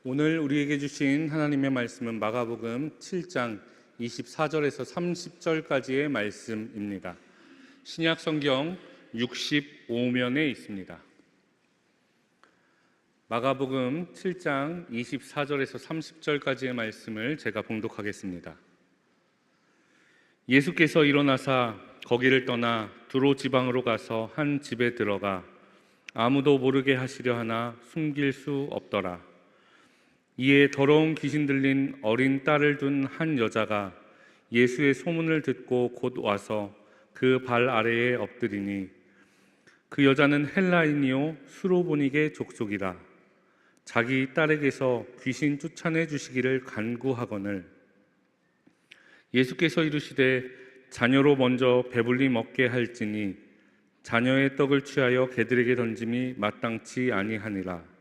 오늘 우리에게 주신 하나님의 말씀은 마가복음 7장 24절에서 30절까지의 말씀입니다. 신약 성경 65면에 있습니다. 마가복음 7장 24절에서 30절까지의 말씀을 제가 봉독하겠습니다. 예수께서 일어나사 거기를 떠나 두로 지방으로 가서 한 집에 들어가 아무도 모르게 하시려 하나 숨길 수 없더라. 이에 더러운 귀신 들린 어린 딸을 둔 한 여자가 예수의 소문을 듣고 곧 와서 그 발 아래에 엎드리니, 그 여자는 헬라인이요 수로보니게 족속이라. 자기 딸에게서 귀신 쫓아내 주시기를 간구하거늘. 예수께서 이르시되 자녀로 먼저 배불리 먹게 할지니 자녀의 떡을 취하여 개들에게 던짐이 마땅치 아니하니라.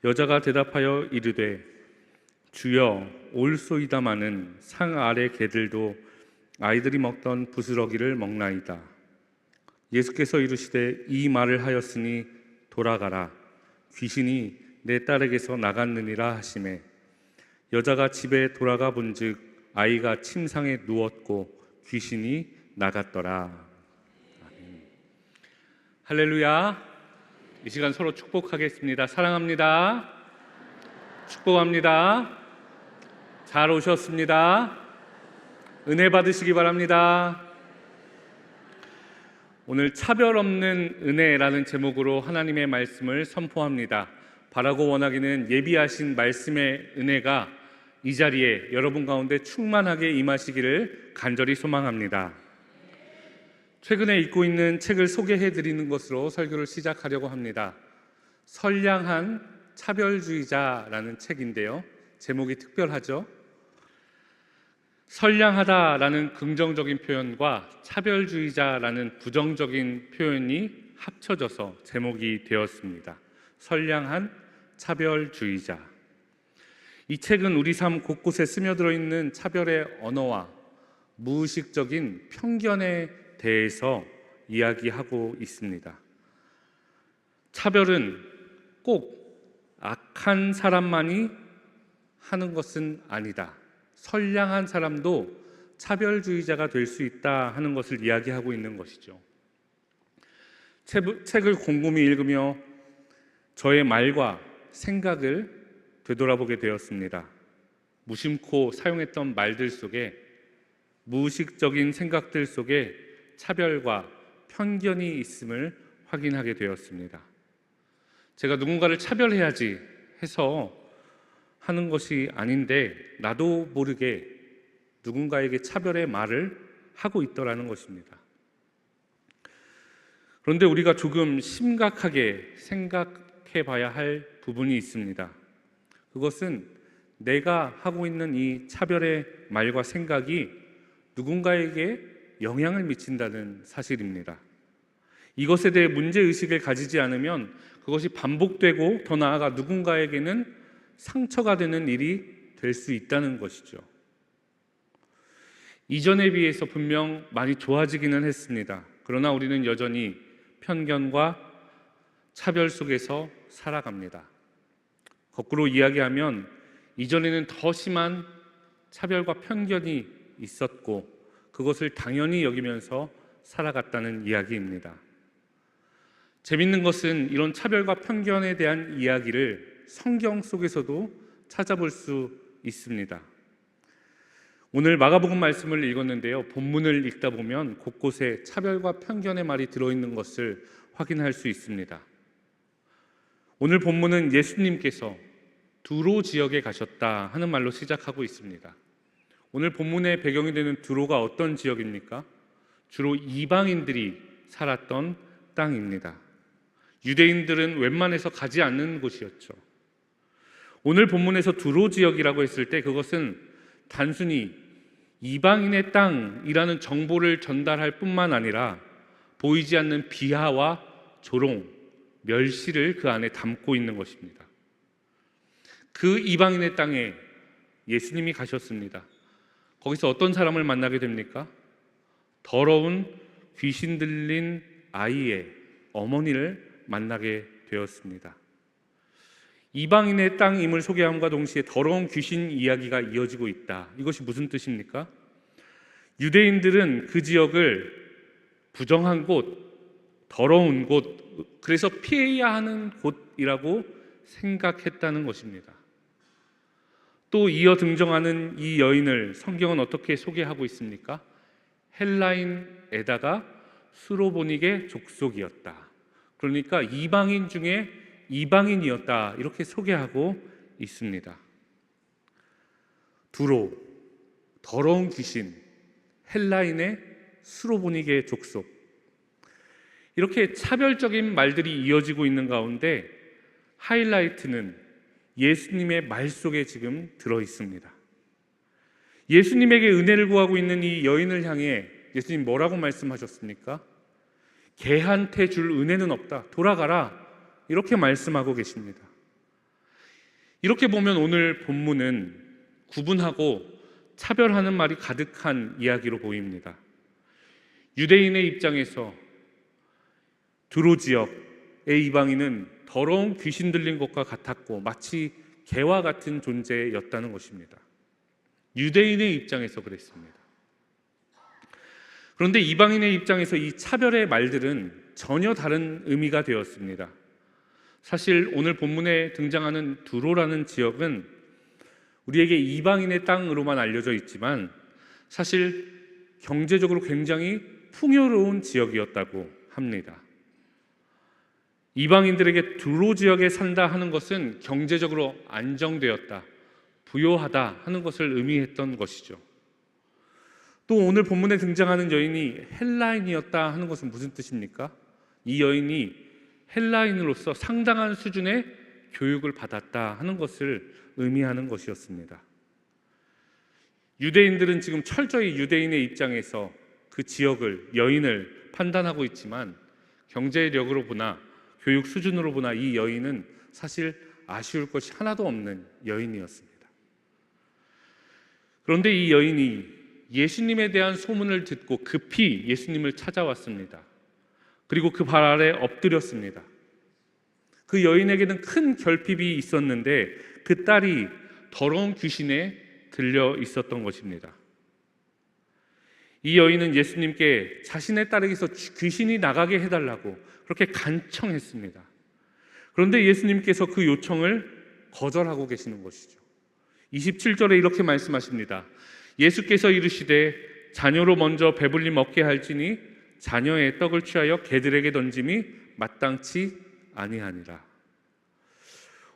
여자가 대답하여 이르되 주여 올소이다마는 상 아래 개들도 아이들이 먹던 부스러기를 먹나이다. 예수께서 이르시되 이 말을 하였으니 돌아가라. 귀신이 내 딸에게서 나갔느니라 하시매, 여자가 집에 돌아가 본즉 아이가 침상에 누웠고 귀신이 나갔더라. 아멘. 할렐루야. 이 시간 서로 축복하겠습니다. 사랑합니다. 축복합니다. 잘 오셨습니다. 은혜 받으시기 바랍니다. 오늘 차별 없는 은혜라는 제목으로 하나님의 말씀을 선포합니다. 바라고 원하기는 예비하신 말씀의 은혜가 이 자리에 여러분 가운데 충만하게 임하시기를 간절히 소망합니다. 최근에 읽고 있는 책을 소개해드리는 것으로 설교를 시작하려고 합니다. 선량한 차별주의자라는 책인데요, 제목이 특별하죠. 선량하다라는 긍정적인 표현과 차별주의자라는 부정적인 표현이 합쳐져서 제목이 되었습니다. 선량한 차별주의자. 이 책은 우리 삶 곳곳에 스며들어 있는 차별의 언어와 무의식적인 편견에 대해서 이야기하고 있습니다. 차별은 꼭 악한 사람만이 하는 것은 아니다. 선량한 사람도 차별주의자가 될 수 있다 하는 것을 이야기하고 있는 것이죠. 책을 곰곰이 읽으며 저의 말과 생각을 되돌아보게 되었습니다. 무심코 사용했던 말들 속에, 무의식적인 생각들 속에 차별과 편견이 있음을 확인하게 되었습니다. 제가 누군가를 차별해야지 해서 하는 것이 아닌데 나도 모르게 누군가에게 차별의 말을 하고 있더라는 것입니다. 그런데 우리가 조금 심각하게 생각해 봐야 할 부분이 있습니다. 그것은 내가 하고 있는 이 차별의 말과 생각이 누군가에게 영향을 미친다는 사실입니다. 이것에 대해 문제의식을 가지지 않으면 그것이 반복되고 더 나아가 누군가에게는 상처가 되는 일이 될 수 있다는 것이죠. 이전에 비해서 분명 많이 좋아지기는 했습니다. 그러나 우리는 여전히 편견과 차별 속에서 살아갑니다. 거꾸로 이야기하면 이전에는 더 심한 차별과 편견이 있었고 그것을 당연히 여기면서 살아갔다는 이야기입니다. 재밌는 것은 이런 차별과 편견에 대한 이야기를 성경 속에서도 찾아볼 수 있습니다. 오늘 마가복음 말씀을 읽었는데요, 본문을 읽다 보면 곳곳에 차별과 편견의 말이 들어있는 것을 확인할 수 있습니다. 오늘 본문은 예수님께서 두로 지역에 가셨다 하는 말로 시작하고 있습니다. 오늘 본문의 배경이 되는 두로가 어떤 지역입니까? 주로 이방인들이 살았던 땅입니다. 유대인들은 웬만해서 가지 않는 곳이었죠. 오늘 본문에서 두로 지역이라고 했을 때 그것은 단순히 이방인의 땅이라는 정보를 전달할 뿐만 아니라 보이지 않는 비하와 조롱, 멸시를 그 안에 담고 있는 것입니다. 그 이방인의 땅에 예수님이 가셨습니다. 거기서 어떤 사람을 만나게 됩니까? 더러운 귀신 들린 아이의 어머니를 만나게 되었습니다. 이방인의 땅임을 소개함과 동시에 더러운 귀신 이야기가 이어지고 있다. 이것이 무슨 뜻입니까? 유대인들은 그 지역을 부정한 곳, 더러운 곳, 그래서 피해야 하는 곳이라고 생각했다는 것입니다. 또 이어 등장하는 이 여인을 성경은 어떻게 소개하고 있습니까? 헬라인에다가 수로보닉의 족속이었다. 그러니까 이방인 중에 이방인이었다. 이렇게 소개하고 있습니다. 두로, 더러운 귀신, 헬라인의 수로보닉의 족속. 이렇게 차별적인 말들이 이어지고 있는 가운데 하이라이트는 예수님의 말 속에 지금 들어 있습니다. 예수님에게 은혜를 구하고 있는 이 여인을 향해 예수님 뭐라고 말씀하셨습니까? 개한테 줄 은혜는 없다. 돌아가라. 이렇게 말씀하고 계십니다. 이렇게 보면 오늘 본문은 구분하고 차별하는 말이 가득한 이야기로 보입니다. 유대인의 입장에서 두로 지역의 이방인은 더러운 귀신 들린 것과 같았고 마치 개와 같은 존재였다는 것입니다. 유대인의 입장에서 그랬습니다. 그런데 이방인의 입장에서 이 차별의 말들은 전혀 다른 의미가 되었습니다. 사실 오늘 본문에 등장하는 두로라는 지역은 우리에게 이방인의 땅으로만 알려져 있지만 사실 경제적으로 굉장히 풍요로운 지역이었다고 합니다. 이방인들에게 두로 지역에 산다 하는 것은 경제적으로 안정되었다, 부요하다 하는 것을 의미했던 것이죠. 또 오늘 본문에 등장하는 여인이 헬라인이었다 하는 것은 무슨 뜻입니까? 이 여인이 헬라인으로서 상당한 수준의 교육을 받았다 하는 것을 의미하는 것이었습니다. 유대인들은 지금 철저히 유대인의 입장에서 그 지역을, 여인을 판단하고 있지만 경제력으로 보나 교육 수준으로 보나 이 여인은 사실 아쉬울 것이 하나도 없는 여인이었습니다. 그런데 이 여인이 예수님에 대한 소문을 듣고 급히 예수님을 찾아왔습니다. 그리고 그 발 아래 엎드렸습니다. 그 여인에게는 큰 결핍이 있었는데 그 딸이 더러운 귀신에 들려 있었던 것입니다. 이 여인은 예수님께 자신의 딸에게서 귀신이 나가게 해달라고 그렇게 간청했습니다. 그런데 예수님께서 그 요청을 거절하고 계시는 것이죠. 27절에 이렇게 말씀하십니다. 예수께서 이르시되 자녀로 먼저 배불리 먹게 할지니 자녀의 떡을 취하여 개들에게 던짐이 마땅치 아니하니라.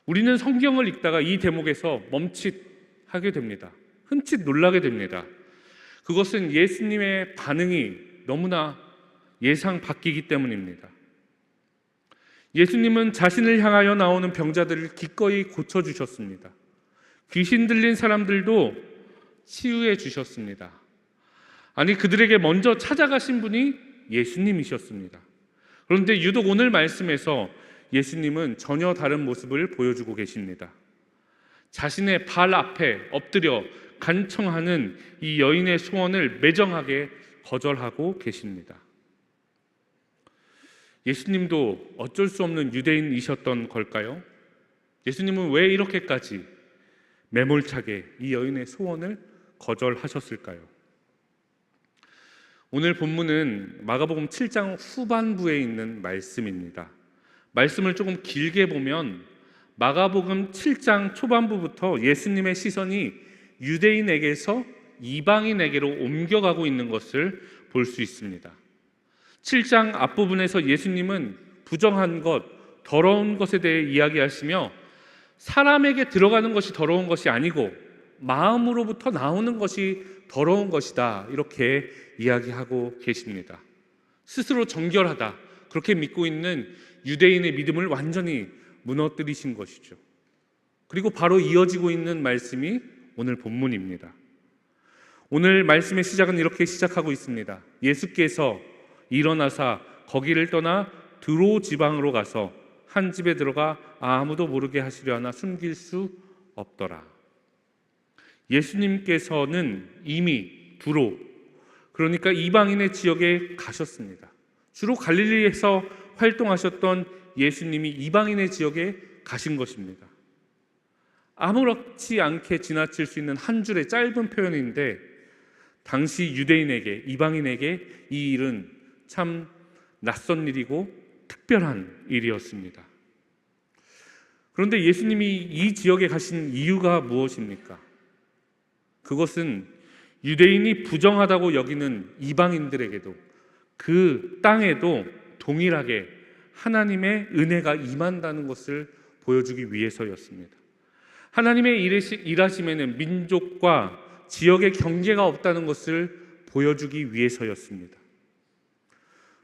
우리는 성경을 읽다가 이 대목에서 멈칫하게 됩니다. 흠칫 놀라게 됩니다. 그것은 예수님의 반응이 너무나 예상 밖이기 때문입니다. 예수님은 자신을 향하여 나오는 병자들을 기꺼이 고쳐주셨습니다. 귀신 들린 사람들도 치유해 주셨습니다. 아니, 그들에게 먼저 찾아가신 분이 예수님이셨습니다. 그런데 유독 오늘 말씀에서 예수님은 전혀 다른 모습을 보여주고 계십니다. 자신의 발 앞에 엎드려 간청하는 이 여인의 소원을 매정하게 거절하고 계십니다. 예수님도 어쩔 수 없는 유대인이셨던 걸까요? 예수님은 왜 이렇게까지 매몰차게 이 여인의 소원을 거절하셨을까요? 오늘 본문은 마가복음 7장 후반부에 있는 말씀입니다. 말씀을 조금 길게 보면 마가복음 7장 초반부부터 예수님의 시선이 유대인에게서 이방인에게로 옮겨가고 있는 것을 볼 수 있습니다. 7장 앞부분에서 예수님은 부정한 것, 더러운 것에 대해 이야기하시며 사람에게 들어가는 것이 더러운 것이 아니고 마음으로부터 나오는 것이 더러운 것이다, 이렇게 이야기하고 계십니다. 스스로 정결하다 그렇게 믿고 있는 유대인의 믿음을 완전히 무너뜨리신 것이죠. 그리고 바로 이어지고 있는 말씀이 오늘 본문입니다. 오늘 말씀의 시작은 이렇게 시작하고 있습니다. 예수께서 일어나사 거기를 떠나 드로 지방으로 가서 한 집에 들어가 아무도 모르게 하시려 하나 숨길 수 없더라. 예수님께서는 이미 두로, 그러니까 이방인의 지역에 가셨습니다. 주로 갈릴리에서 활동하셨던 예수님이 이방인의 지역에 가신 것입니다. 아무렇지 않게 지나칠 수 있는 한 줄의 짧은 표현인데 당시 유대인에게, 이방인에게 이 일은 참 낯선 일이고 특별한 일이었습니다. 그런데 예수님이 이 지역에 가신 이유가 무엇입니까? 그것은 유대인이 부정하다고 여기는 이방인들에게도 그 땅에도 동일하게 하나님의 은혜가 임한다는 것을 보여주기 위해서였습니다. 하나님의 일하심에는 민족과 지역의 경계가 없다는 것을 보여주기 위해서였습니다.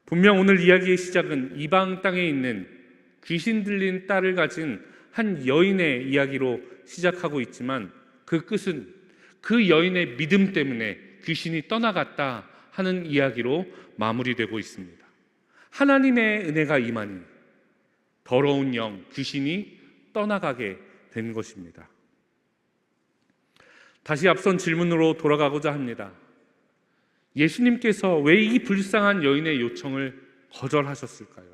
분명 오늘 이야기의 시작은 이방 땅에 있는 귀신 들린 딸을 가진 한 여인의 이야기로 시작하고 있지만 그 끝은 그 여인의 믿음 때문에 귀신이 떠나갔다 하는 이야기로 마무리되고 있습니다. 하나님의 은혜가 임하니 더러운 영, 귀신이 떠나가게 된 것입니다. 다시 앞선 질문으로 돌아가고자 합니다. 예수님께서 왜 이 불쌍한 여인의 요청을 거절하셨을까요?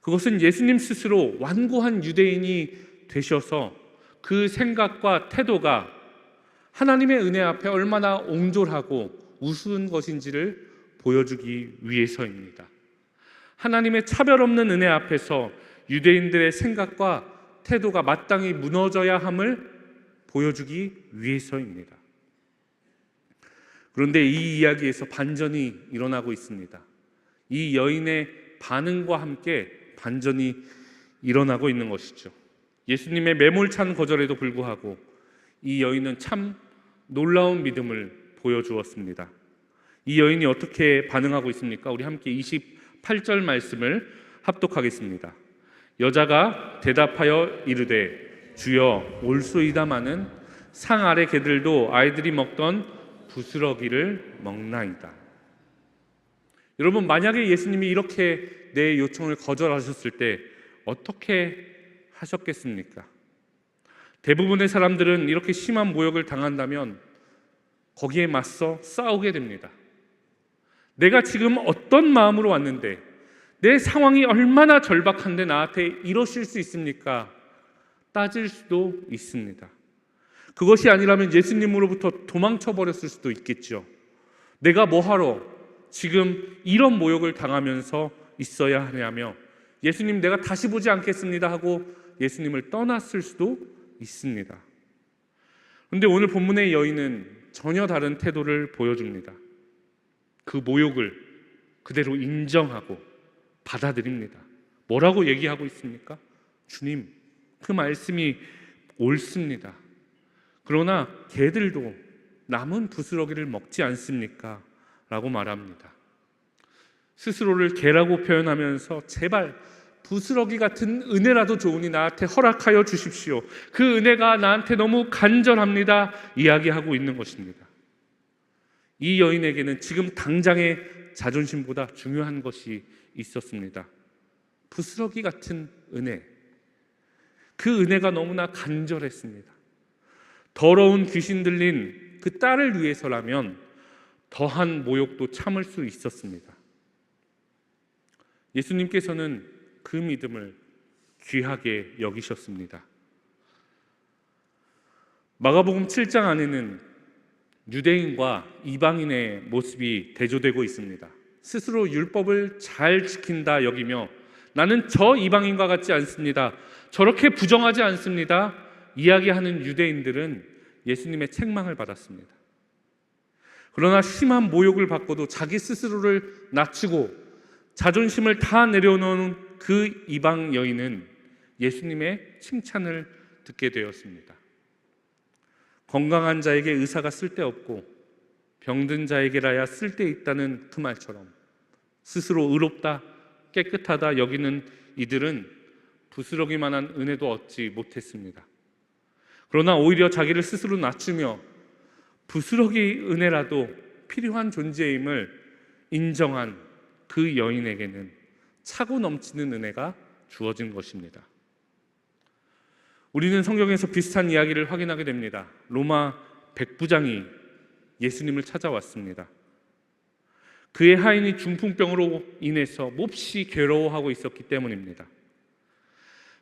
그것은 예수님 스스로 완고한 유대인이 되셔서 그 생각과 태도가 하나님의 은혜 앞에 얼마나 옹졸하고 우스운 것인지를 보여주기 위해서입니다. 하나님의 차별 없는 은혜 앞에서 유대인들의 생각과 태도가 마땅히 무너져야 함을 보여주기 위해서입니다. 그런데 이 이야기에서 반전이 일어나고 있습니다. 이 여인의 반응과 함께 반전이 일어나고 있는 것이죠. 예수님의 매몰찬 거절에도 불구하고 이 여인은 참 놀라운 믿음을 보여주었습니다. 이 여인이 어떻게 반응하고 있습니까? 우리 함께 28절 말씀을 합독하겠습니다. 여자가 대답하여 이르되 주여 올소이다마는 상 아래 개들도 아이들이 먹던 부스러기를 먹나이다. 여러분, 만약에 예수님이 이렇게 내 요청을 거절하셨을 때 어떻게 하셨겠습니까? 대부분의 사람들은 이렇게 심한 모욕을 당한다면 거기에 맞서 싸우게 됩니다. 내가 지금 어떤 마음으로 왔는데, 내 상황이 얼마나 절박한데 나한테 이러실 수 있습니까? 따질 수도 있습니다. 그것이 아니라면 예수님으로부터 도망쳐 버렸을 수도 있겠죠. 내가 뭐하러 지금 이런 모욕을 당하면서 있어야 하냐며 예수님 내가 다시 보지 않겠습니다 하고 예수님을 떠났을 수도 있습니다. 그런데 오늘 본문의 여인은 전혀 다른 태도를 보여줍니다. 그 모욕을 그대로 인정하고 받아들입니다. 뭐라고 얘기하고 있습니까? 주님, 그 말씀이 옳습니다. 그러나 개들도 남은 부스러기를 먹지 않습니까? 라고 말합니다. 스스로를 개라고 표현하면서 제발 부스러기 같은 은혜라도 좋으니 나한테 허락하여 주십시오. 그 은혜가 나한테 너무 간절합니다. 이야기하고 있는 것입니다. 이 여인에게는 지금 당장의 자존심보다 중요한 것이 있었습니다. 부스러기 같은 은혜. 그 은혜가 너무나 간절했습니다. 더러운 귀신 들린 그 딸을 위해서라면 더한 모욕도 참을 수 있었습니다. 예수님께서는 그 믿음을 귀하게 여기셨습니다. 마가복음 7장 안에는 유대인과 이방인의 모습이 대조되고 있습니다. 스스로 율법을 잘 지킨다 여기며 나는 저 이방인과 같지 않습니다. 저렇게 부정하지 않습니다. 이야기하는 유대인들은 예수님의 책망을 받았습니다. 그러나 심한 모욕을 받고도 자기 스스로를 낮추고 자존심을 다 내려놓은 그 이방 여인은 예수님의 칭찬을 듣게 되었습니다. 건강한 자에게 의사가 쓸데없고 병든 자에게라야 쓸데있다는 그 말처럼 스스로 의롭다, 깨끗하다 여기는 이들은 부스러기만한 은혜도 얻지 못했습니다. 그러나 오히려 자기를 스스로 낮추며 부스러기 은혜라도 필요한 존재임을 인정한 그 여인에게는 차고 넘치는 은혜가 주어진 것입니다. 우리는 성경에서 비슷한 이야기를 확인하게 됩니다. 로마 백부장이 예수님을 찾아왔습니다. 그의 하인이 중풍병으로 인해서 몹시 괴로워하고 있었기 때문입니다.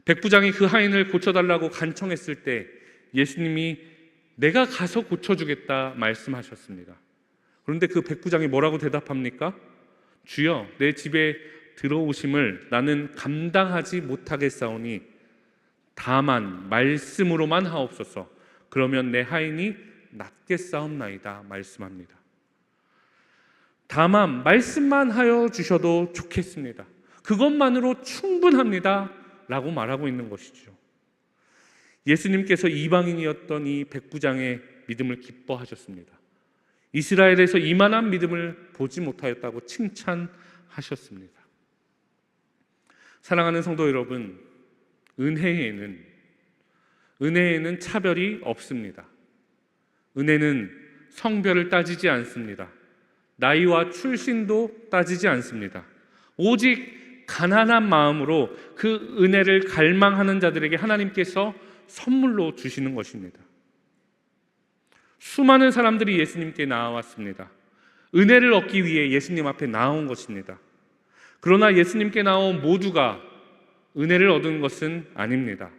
백부장이 그 하인을 고쳐달라고 간청했을 때 예수님이 내가 가서 고쳐주겠다 말씀하셨습니다. 그런데 그 백부장이 뭐라고 대답합니까? 주여, 내 집에 들어오심을 나는 감당하지 못하겠사오니 다만 말씀으로만 하옵소서. 그러면 내 하인이 낫겠사옵나이다 말씀합니다. 다만 말씀만 하여 주셔도 좋겠습니다. 그것만으로 충분합니다 라고 말하고 있는 것이죠. 예수님께서 이방인이었던 이 백부장의 믿음을 기뻐하셨습니다. 이스라엘에서 이만한 믿음을 보지 못하였다고 칭찬하셨습니다. 사랑하는 성도 여러분, 은혜에는 차별이 없습니다. 은혜는 성별을 따지지 않습니다. 나이와 출신도 따지지 않습니다. 오직 가난한 마음으로 그 은혜를 갈망하는 자들에게 하나님께서 선물로 주시는 것입니다. 수많은 사람들이 예수님께 나와왔습니다. 은혜를 얻기 위해 예수님 앞에 나온 것입니다. 그러나 예수님께 나온 모두가 은혜를 얻은 것은 아닙니다.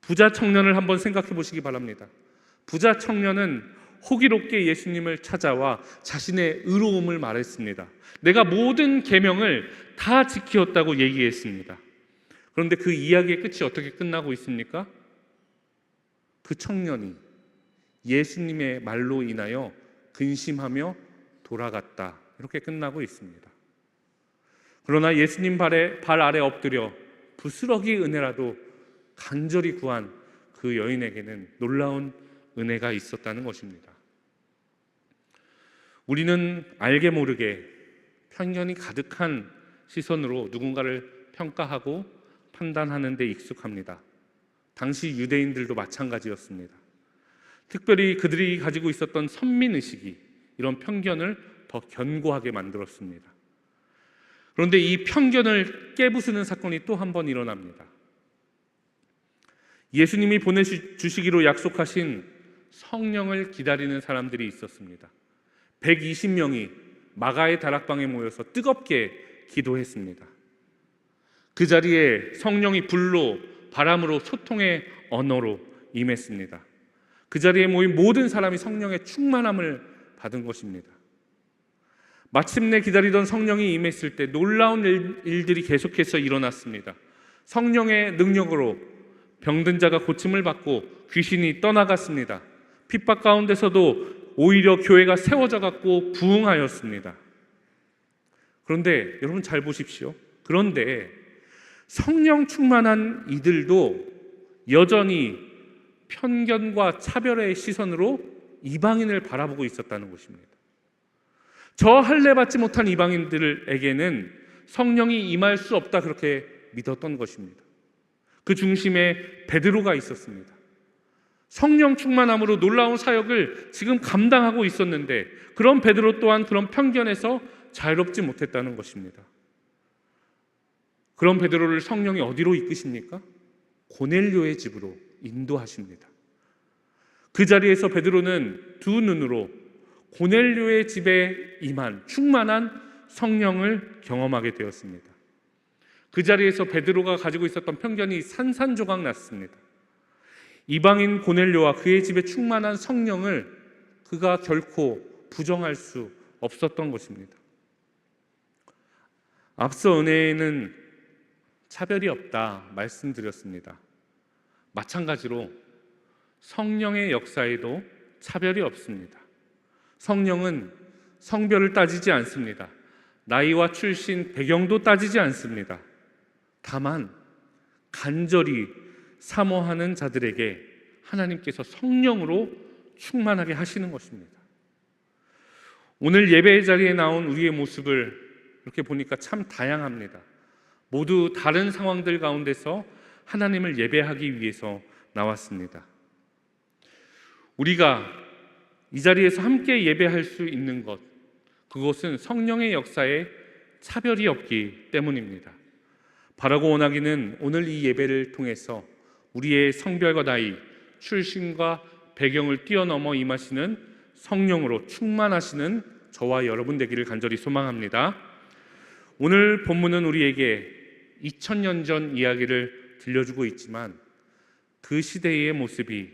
부자 청년을 한번 생각해 보시기 바랍니다. 부자 청년은 호기롭게 예수님을 찾아와 자신의 의로움을 말했습니다. 내가 모든 계명을 다 지켰다고 얘기했습니다. 그런데 그 이야기의 끝이 어떻게 끝나고 있습니까? 그 청년이 예수님의 말로 인하여 근심하며 돌아갔다. 이렇게 끝나고 있습니다. 그러나 예수님 발 아래 엎드려 부스러기 은혜라도 간절히 구한 그 여인에게는 놀라운 은혜가 있었다는 것입니다. 우리는 알게 모르게 편견이 가득한 시선으로 누군가를 평가하고 판단하는 데 익숙합니다. 당시 유대인들도 마찬가지였습니다. 특별히 그들이 가지고 있었던 선민의식이 이런 편견을 더 견고하게 만들었습니다. 그런데 이 편견을 깨부수는 사건이 또 한 번 일어납니다. 예수님이 보내주시기로 약속하신 성령을 기다리는 사람들이 있었습니다. 120명이 마가의 다락방에 모여서 뜨겁게 기도했습니다. 그 자리에 성령이 불로, 바람으로, 소통의 언어로 임했습니다. 그 자리에 모인 모든 사람이 성령의 충만함을 받은 것입니다. 마침내 기다리던 성령이 임했을 때 놀라운 일들이 계속해서 일어났습니다. 성령의 능력으로 병든 자가 고침을 받고 귀신이 떠나갔습니다. 핍박 가운데서도 오히려 교회가 세워져 갖고 부흥하였습니다. 그런데 여러분 잘 보십시오. 그런데 성령 충만한 이들도 여전히 편견과 차별의 시선으로 이방인을 바라보고 있었다는 것입니다. 저 할례 받지 못한 이방인들에게는 성령이 임할 수 없다, 그렇게 믿었던 것입니다. 그 중심에 베드로가 있었습니다. 성령 충만함으로 놀라운 사역을 지금 감당하고 있었는데 그런 베드로 또한 그런 편견에서 자유롭지 못했다는 것입니다. 그런 베드로를 성령이 어디로 이끄십니까? 고넬료의 집으로 인도하십니다. 그 자리에서 베드로는 두 눈으로 고넬료의 집에 임한 충만한 성령을 경험하게 되었습니다. 그 자리에서 베드로가 가지고 있었던 편견이 산산조각 났습니다. 이방인 고넬료와 그의 집에 충만한 성령을 그가 결코 부정할 수 없었던 것입니다. 앞서 은혜에는 차별이 없다 말씀드렸습니다. 마찬가지로 성령의 역사에도 차별이 없습니다. 성령은 성별을 따지지 않습니다. 나이와 출신, 배경도 따지지 않습니다. 다만 간절히 사모하는 자들에게 하나님께서 성령으로 충만하게 하시는 것입니다. 오늘 예배의 자리에 나온 우리의 모습을 이렇게 보니까 참 다양합니다. 모두 다른 상황들 가운데서 하나님을 예배하기 위해서 나왔습니다. 우리가 이 자리에서 함께 예배할 수 있는 것, 그것은 성령의 역사에 차별이 없기 때문입니다. 바라고 원하기는 오늘 이 예배를 통해서 우리의 성별과 나이, 출신과 배경을 뛰어넘어 임하시는 성령으로 충만하시는 저와 여러분 되기를 간절히 소망합니다. 오늘 본문은 우리에게 2000년 전 이야기를 들려주고 있지만 그 시대의 모습이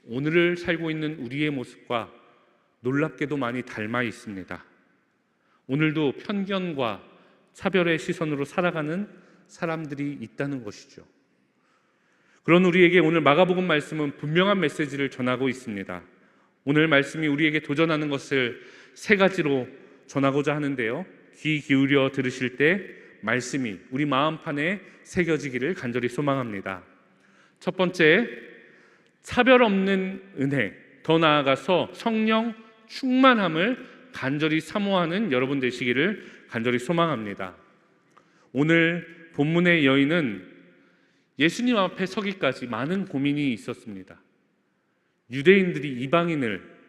오늘을 살고 있는 우리의 모습과 놀랍게도 많이 닮아 있습니다. 오늘도 편견과 차별의 시선으로 살아가는 사람들이 있다는 것이죠. 그런 우리에게 오늘 마가복음 말씀은 분명한 메시지를 전하고 있습니다. 오늘 말씀이 우리에게 도전하는 것을 세 가지로 전하고자 하는데요, 귀 기울여 들으실 때 말씀이 우리 마음판에 새겨지기를 간절히 소망합니다. 첫 번째, 차별 없는 은혜, 더 나아가서 성령 충만함을 간절히 사모하는 여러분 되시기를 간절히 소망합니다. 오늘 본문의 여인은 예수님 앞에 서기까지 많은 고민이 있었습니다. 유대인들이 이방인을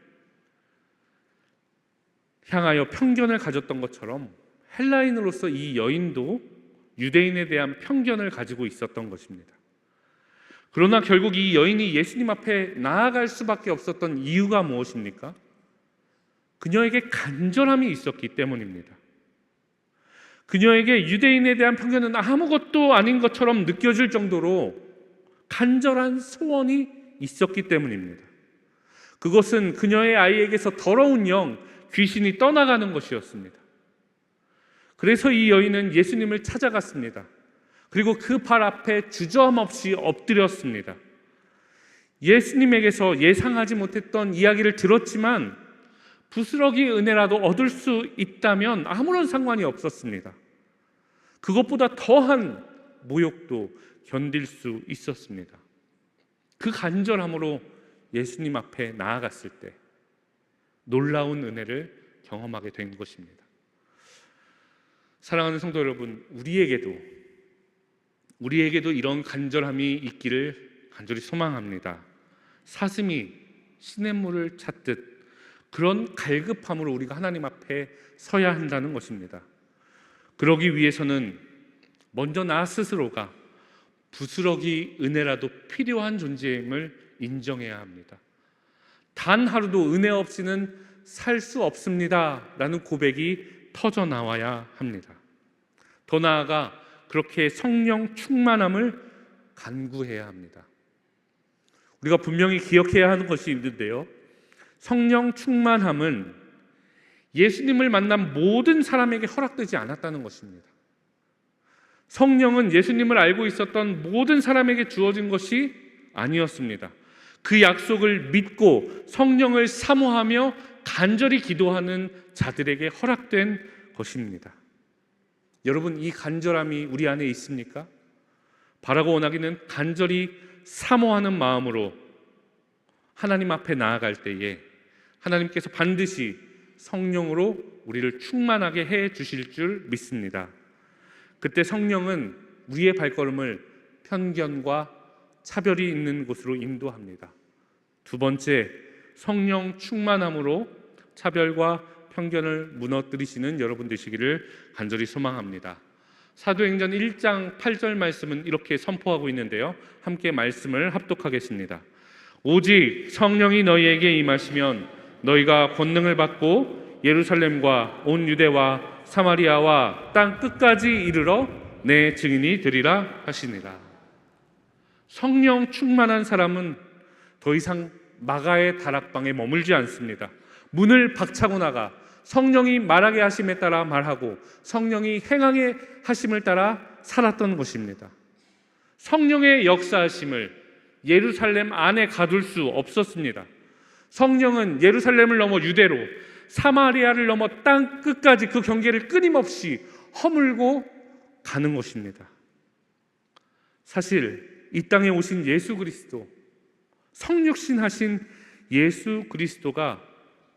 향하여 편견을 가졌던 것처럼 헬라인으로서 이 여인도 유대인에 대한 편견을 가지고 있었던 것입니다. 그러나 결국 이 여인이 예수님 앞에 나아갈 수밖에 없었던 이유가 무엇입니까? 그녀에게 간절함이 있었기 때문입니다. 그녀에게 유대인에 대한 편견은 아무것도 아닌 것처럼 느껴질 정도로 간절한 소원이 있었기 때문입니다. 그것은 그녀의 아이에게서 더러운 영, 귀신이 떠나가는 것이었습니다. 그래서 이 여인은 예수님을 찾아갔습니다. 그리고 그 발 앞에 주저함없이 엎드렸습니다. 예수님에게서 예상하지 못했던 이야기를 들었지만 부스러기 은혜라도 얻을 수 있다면 아무런 상관이 없었습니다. 그것보다 더한 모욕도 견딜 수 있었습니다. 그 간절함으로 예수님 앞에 나아갔을 때 놀라운 은혜를 경험하게 된 것입니다. 사랑하는 성도 여러분, 우리에게도 이런 간절함이 있기를 간절히 소망합니다. 사슴이 시냇물을 찾듯 그런 갈급함으로 우리가 하나님 앞에 서야 한다는 것입니다. 그러기 위해서는 먼저 나 스스로가 부스러기 은혜라도 필요한 존재임을 인정해야 합니다. 단 하루도 은혜 없이는 살 수 없습니다 라는 고백이 터져 나와야 합니다. 더 나아가 그렇게 성령 충만함을 간구해야 합니다. 우리가 분명히 기억해야 하는 것이 있는데요, 성령 충만함은 예수님을 만난 모든 사람에게 허락되지 않았다는 것입니다. 성령은 예수님을 알고 있었던 모든 사람에게 주어진 것이 아니었습니다. 그 약속을 믿고 성령을 사모하며 간절히 기도하는 자들에게 허락된 것입니다. 여러분, 이 간절함이 우리 안에 있습니까? 바라고 원하기는 간절히 사모하는 마음으로 하나님 앞에 나아갈 때에 하나님께서 반드시 성령으로 우리를 충만하게 해 주실 줄 믿습니다. 그때 성령은 우리의 발걸음을 편견과 차별이 있는 곳으로 인도합니다. 두 번째, 성령 충만함으로 차별과 편견을 무너뜨리시는 여러분 되시기를 간절히 소망합니다. 사도행전 1장 8절 말씀은 이렇게 선포하고 있는데요, 함께 말씀을 합독하겠습니다. 오직 성령이 너희에게 임하시면 너희가 권능을 받고 예루살렘과 온 유대와 사마리아와 땅 끝까지 이르러 내 증인이 되리라 하시니라. 성령 충만한 사람은 더 이상 마가의 다락방에 머물지 않습니다. 문을 박차고 나가 성령이 말하게 하심에 따라 말하고 성령이 행하게 하심을 따라 살았던 것입니다. 성령의 역사하심을 예루살렘 안에 가둘 수 없었습니다. 성령은 예루살렘을 넘어 유대로, 사마리아를 넘어 땅 끝까지 그 경계를 끊임없이 허물고 가는 것입니다. 사실 이 땅에 오신 예수 그리스도, 성육신하신 예수 그리스도가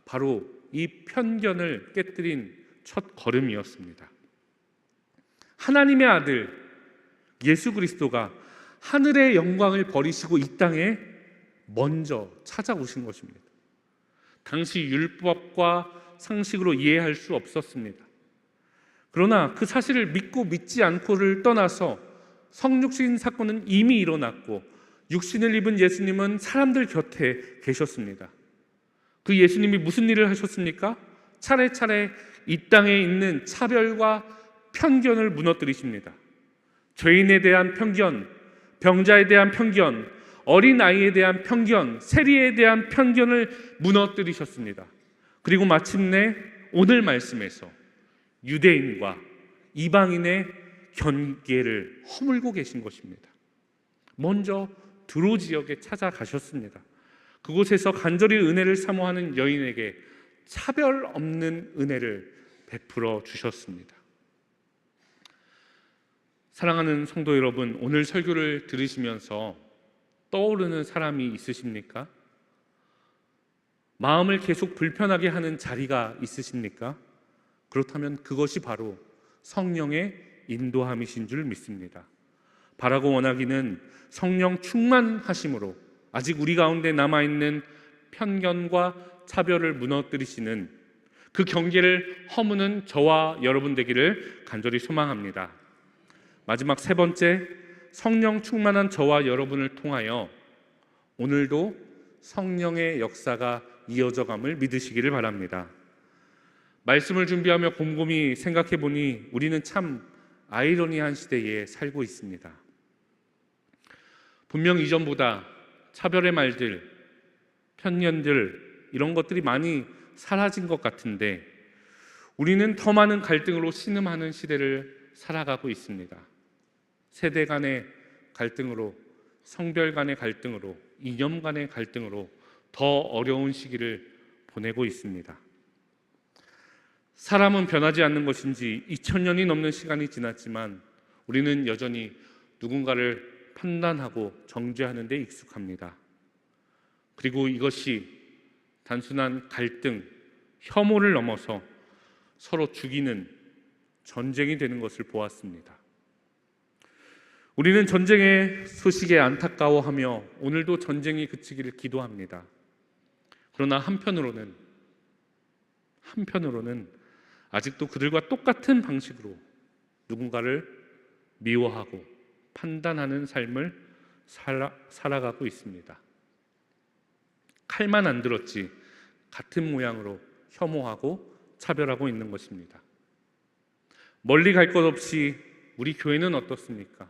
바로 이 편견을 깨뜨린 첫 걸음이었습니다. 하나님의 아들 예수 그리스도가 하늘의 영광을 버리시고 이 땅에 먼저 찾아오신 것입니다. 당시 율법과 상식으로 이해할 수 없었습니다. 그러나 그 사실을 믿고 믿지 않고를 떠나서 성육신 사건은 이미 일어났고 육신을 입은 예수님은 사람들 곁에 계셨습니다. 그 예수님이 무슨 일을 하셨습니까? 차례차례 이 땅에 있는 차별과 편견을 무너뜨리십니다. 죄인에 대한 편견, 병자에 대한 편견, 어린아이에 대한 편견, 세리에 대한 편견을 무너뜨리셨습니다. 그리고 마침내 오늘 말씀에서 유대인과 이방인의 경계를 허물고 계신 것입니다. 먼저 두로 지역에 찾아가셨습니다. 그곳에서 간절히 은혜를 사모하는 여인에게 차별 없는 은혜를 베풀어 주셨습니다. 사랑하는 성도 여러분, 오늘 설교를 들으시면서 떠오르는 사람이 있으십니까? 마음을 계속 불편하게 하는 자리가 있으십니까? 그렇다면 그것이 바로 성령의 인도함이신 줄 믿습니다. 바라고 원하기는 성령 충만하심으로 아직 우리 가운데 남아있는 편견과 차별을 무너뜨리시는 그 경계를 허무는 저와 여러분 되기를 간절히 소망합니다. 마지막 세 번째, 성령 충만한 저와 여러분을 통하여 오늘도 성령의 역사가 이어져감을 믿으시기를 바랍니다. 말씀을 준비하며 곰곰이 생각해 보니 우리는 참 아이러니한 시대에 살고 있습니다. 분명 이전보다 차별의 말들, 편견들 이런 것들이 많이 사라진 것 같은데 우리는 더 많은 갈등으로 신음하는 시대를 살아가고 있습니다. 세대 간의 갈등으로, 성별 간의 갈등으로, 이념 간의 갈등으로 더 어려운 시기를 보내고 있습니다. 사람은 변하지 않는 것인지 2000년이 넘는 시간이 지났지만 우리는 여전히 누군가를 판단하고 정죄하는 데 익숙합니다. 그리고 이것이 단순한 갈등, 혐오를 넘어서 서로 죽이는 전쟁이 되는 것을 보았습니다. 우리는 전쟁의 소식에 안타까워하며 오늘도 전쟁이 그치기를 기도합니다. 그러나 한편으로는 아직도 그들과 똑같은 방식으로 누군가를 미워하고 판단하는 삶을 살아가고 있습니다. 칼만 안 들었지 같은 모양으로 혐오하고 차별하고 있는 것입니다. 멀리 갈 것 없이 우리 교회는 어떻습니까?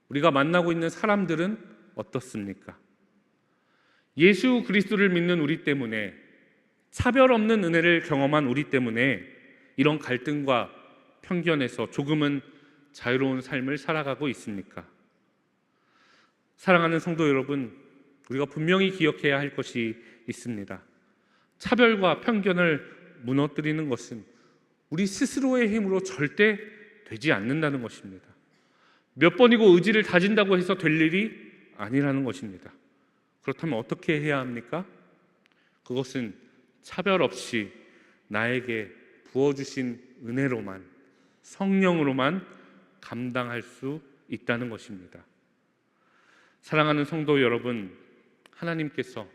우리가 만나고 있는 사람들은 어떻습니까? 예수 그리스도를 믿는 우리 때문에, 차별 없는 은혜를 경험한 우리 때문에 이런 갈등과 편견에서 조금은 자유로운 삶을 살아가고 있습니까? 사랑하는 성도 여러분, 우리가 분명히 기억해야 할 것이 있습니다. 차별과 편견을 무너뜨리는 것은 우리 스스로의 힘으로 절대 되지 않는다는 것입니다. 몇 번이고 의지를 다진다고 해서 될 일이 아니라는 것입니다. 그렇다면 어떻게 해야 합니까? 그것은 차별 없이 나에게 부어주신 은혜로만, 성령으로만 감당할 수 있다는 것입니다. 사랑하는 성도 여러분, 하나님께서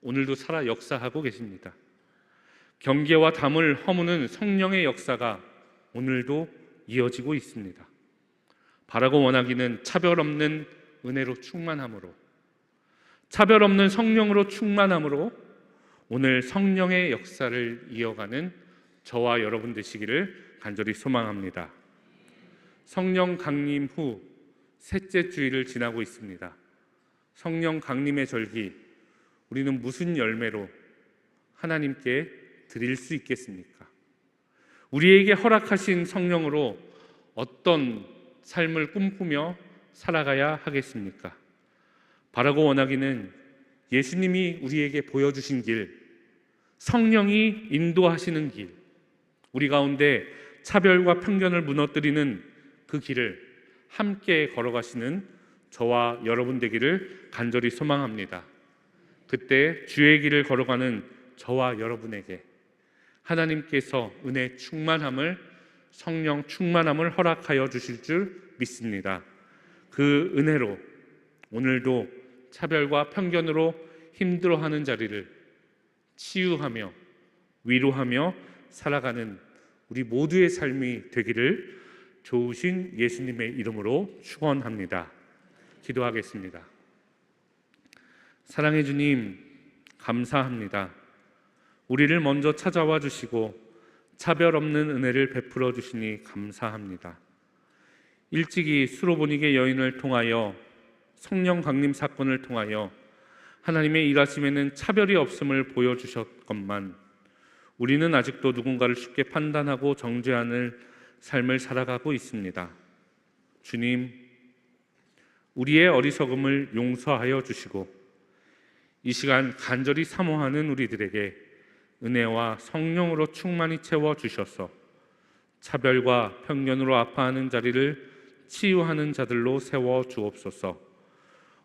오늘도 살아 역사하고 계십니다. 경계와 담을 허무는 성령의 역사가 오늘도 이어지고 있습니다. 바라고 원하기는 차별 없는 은혜로 충만함으로, 차별 없는 성령으로 충만함으로 오늘 성령의 역사를 이어가는 저와 여러분 되시기를 간절히 소망합니다. 성령 강림 후 셋째 주일을 지나고 있습니다. 성령 강림의 절기, 우리는 무슨 열매로 하나님께 드릴 수 있겠습니까? 우리에게 허락하신 성령으로 어떤 삶을 꿈꾸며 살아가야 하겠습니까? 바라고 원하기는 예수님이 우리에게 보여주신 길, 성령이 인도하시는 길, 우리 가운데 차별과 편견을 무너뜨리는 그 길을 함께 걸어가시는 저와 여러분 되기를 간절히 소망합니다. 그때 주의 길을 걸어가는 저와 여러분에게 하나님께서 은혜 충만함을, 성령 충만함을 허락하여 주실 줄 믿습니다. 그 은혜로 오늘도 차별과 편견으로 힘들어하는 자리를 치유하며 위로하며 살아가는 우리 모두의 삶이 되기를 좋으신 예수님의 이름으로 축원합니다. 기도하겠습니다. 사랑해 주님, 감사합니다. 우리를 먼저 찾아와 주시고 차별 없는 은혜를 베풀어 주시니 감사합니다. 일찍이 수로보니게 여인을 통하여 성령 강림 사건을 통하여 하나님의 일하심에는 차별이 없음을 보여주셨건만 우리는 아직도 누군가를 쉽게 판단하고 정죄하는 삶을 살아가고 있습니다. 주님, 우리의 어리석음을 용서하여 주시고 이 시간 간절히 사모하는 우리들에게 은혜와 성령으로 충만히 채워 주셔서 차별과 편견으로 아파하는 자리를 치유하는 자들로 세워 주옵소서.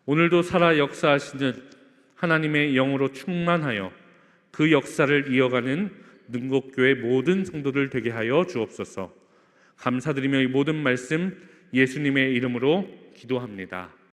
오늘도 살아 역사하시는 하나님의 영으로 충만하여 그 역사를 이어가는 능곡교회 모든 성도들 되게 하여 주옵소서. 감사드리며 이 모든 말씀 예수님의 이름으로 기도합니다.